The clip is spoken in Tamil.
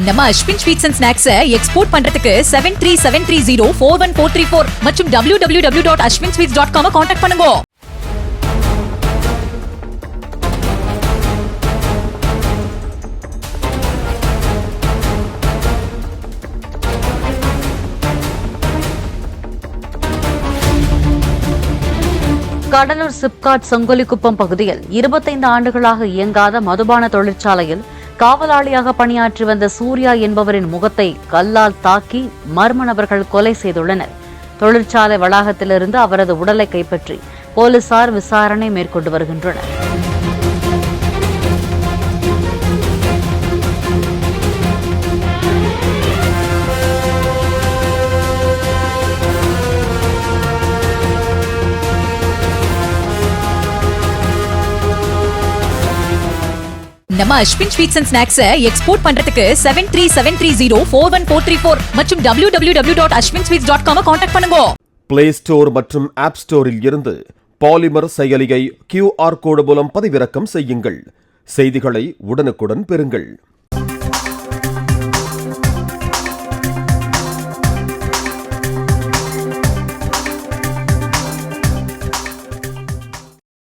நம்ம Ashwin sweets and snacks export பண்றதுக்கு 7373041434 மற்றும் www.ashwinsweets.com கான்டாக்ட் பண்ணுங்க. கடலூர் சிப்காட் செங்கோலிக்குப்பம் பகுதியில் 25 ஆண்டுகளாக இயங்காத மதுபான தொழிற்சாலையில் காவலாளியாக பணியாற்றி வந்த சூர்யா என்பவரின் முகத்தை கல்லால் தாக்கி மர்ம நபர்கள் கொலை செய்துள்ளனர். தொழிற்சாலை வளாகத்திலிருந்து அவரது உடலை கைப்பற்றி போலீசார் விசாரணை மேற்கொண்டு வருகின்றனர். நம்ம Ashwin sweets and snacks export பண்றதுக்கு 7373041434 மற்றும் www.ashwinsweets.com கான்டாக்ட் பண்ணுங்க. பிளே ஸ்டோர் மற்றும் ஆப் ஸ்டோரில் இருந்து பாலிமர் செயலியை QR கோடு மூலம் பதிவிறக்கம் செய்யுங்கள். செய்திகளை உடனுக்குடன் பெறுங்கள்.